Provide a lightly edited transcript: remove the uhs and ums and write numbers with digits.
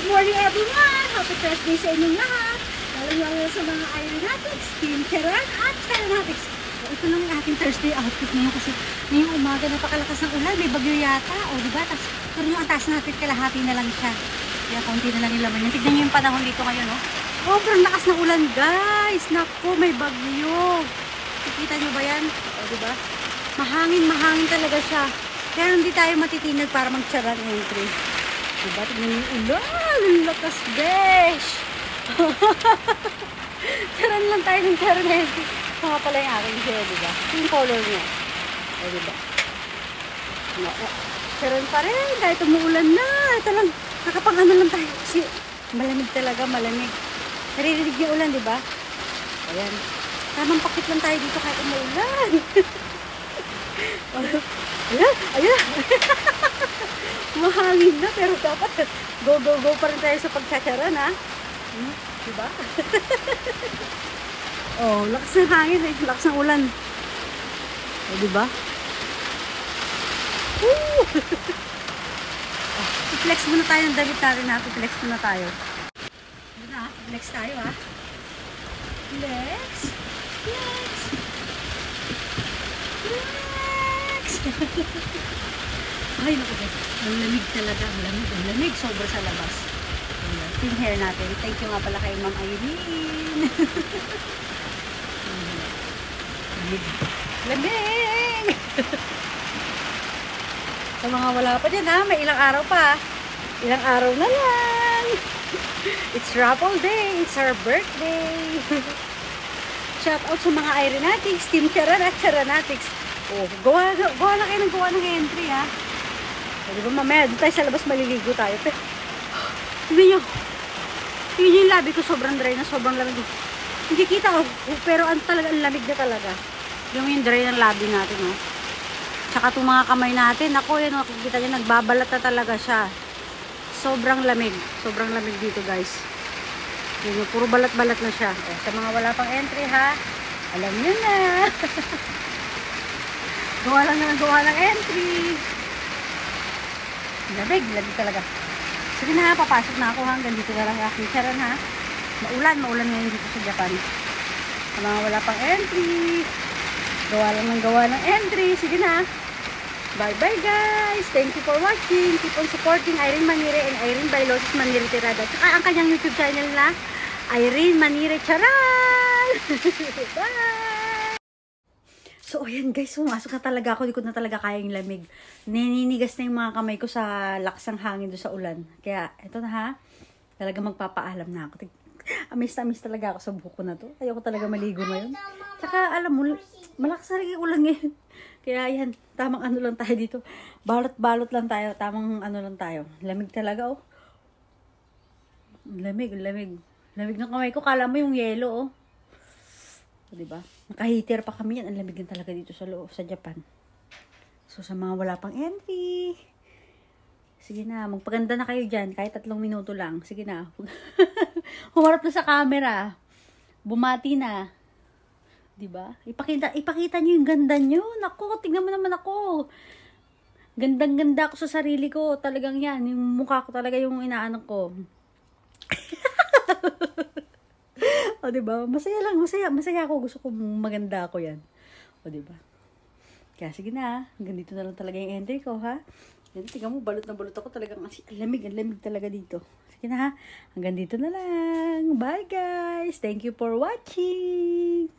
morning everyone! Happy Thursday sa inyong lahat! Lalo-lalo sa mga aeronautics, team Keran at aeronautics. So, ito lang yung ating Thursday outfit ngayon kasi ngayong umaga napakalakas ng ulan, may bagyo yata. O diba? Tapos pero yung atas natin kalahati na lang siya. Kaya konti na lang yung laman. Tignan nyo yung panahon dito ngayon. Oh. Sobrang lakas ng ulan guys! Naku, may bagyo! Nakikita nyo ba yan? O diba? Mahangin talaga siya. Kaya hindi tayo matitinag para mag-charan entry. Diba? Tignan yung ulan! Lakas, besh! Charan lang tayo ng charan entry. Ito nga pala yung aking hair, diba? Ito yung color niya. O diba? Charan pa rin. Kahit umuulan na. Ito lang. Nakapang-ano lang tayo. Kasi malamig talaga, malamig. Naririnig yung ulan, diba? Ayan. Tamang pakit lang tayo dito kahit umuulan. Ayan. Mahangin na pero dapat go pa rin tayo sa pagchacharan ha. Diba? Oh, lakas ng hangin eh. Lakas ng ulan. Oh, diba? I-flex muna tayo ng damit natin ha. I-flex muna tayo. Yun ha. I-flex tayo ha. Flex. Flex. Ay, naku guys. Ang lamig talaga. Ang lamig. Sobra sa labas. Ito yung hair natin. Thank you nga pala kay Ma'am Irene. Lamig! Sa mga wala pa dyan ha, may ilang araw pa. Ilang araw na lang. It's raffle day. It's our birthday. Shout out sa mga aeronautics, team Keran at Charanatics. Oh, gawa na kayo ng entry ha. O, diba mamaya doon tayo sa labas maliligo tayo. Pero, tignan nyo yung labi ko sobrang dry na, sobrang lamig. Hindi kita ko, pero ang lamig na talaga. Yung dry ng labi natin oh. Tsaka itong mga kamay natin, ako yan, nakikita nyo, nagbabalat na talaga siya. Sobrang lamig dito guys. Yun, puro balat-balat na siya. O, sa mga wala pang entry ha, alam nyo na. gawa ng entry. Lamig talaga. Sige na ha, papasok na ako hanggang dito na lang aking charan ha. Maulan ngayon dito sa Japan. Sa mga wala pang entry, gawa ng entry. Sige na. Bye bye guys. Thank you for watching. Keep on supporting Irene Manire and Irene Bailosis Manire Tirada. Tsaka ang kanyang YouTube channel na Irene Manire Charan. Bye. So ayan guys, pumasok na talaga ako. Di ko na talaga kayang lamig. Naninigas na yung mga kamay ko sa lakas ng hangin doon sa ulan. Kaya ito na ha. Talaga magpapaalam na ako. Amis talaga ako sa buko na to. Ayoko talaga maligo ngayon. Tsaka alam mo, malakas na rin yung ulan ngayon. Kaya yan, tamang ano lang tayo dito. Balot lang tayo. Tamang ano lang tayo. Lamig talaga oh. Lamig. Lamig ng kamay ko. Kala mo yung yelo oh. Diba? Naka-heater pa kami yan. Ang lamig din talaga dito sa loob, sa Japan. So sa mga wala pang entry, sige na, magpaganda na kayo dyan. Kahit 3 minuto lang. Sige na. Humarap na sa camera. Bumati na. Diba? Ipakita nyo yung ganda nyo. Naku, tingnan mo naman ako. Gandang-ganda ako sa sarili ko. Talagang yan. Yung mukha ko talaga yung inaanak ko. O, diba? Masaya lang. Masaya ako. Gusto ko maganda ako yan. O, diba? Kaya sige na. Hanggang dito na lang talaga yung entry ko, ha? Yan, tingnan mo, balot na balot ako. Talagang ang lamig talaga dito. Sige na, ha? Hanggang dito na lang. Bye, guys. Thank you for watching.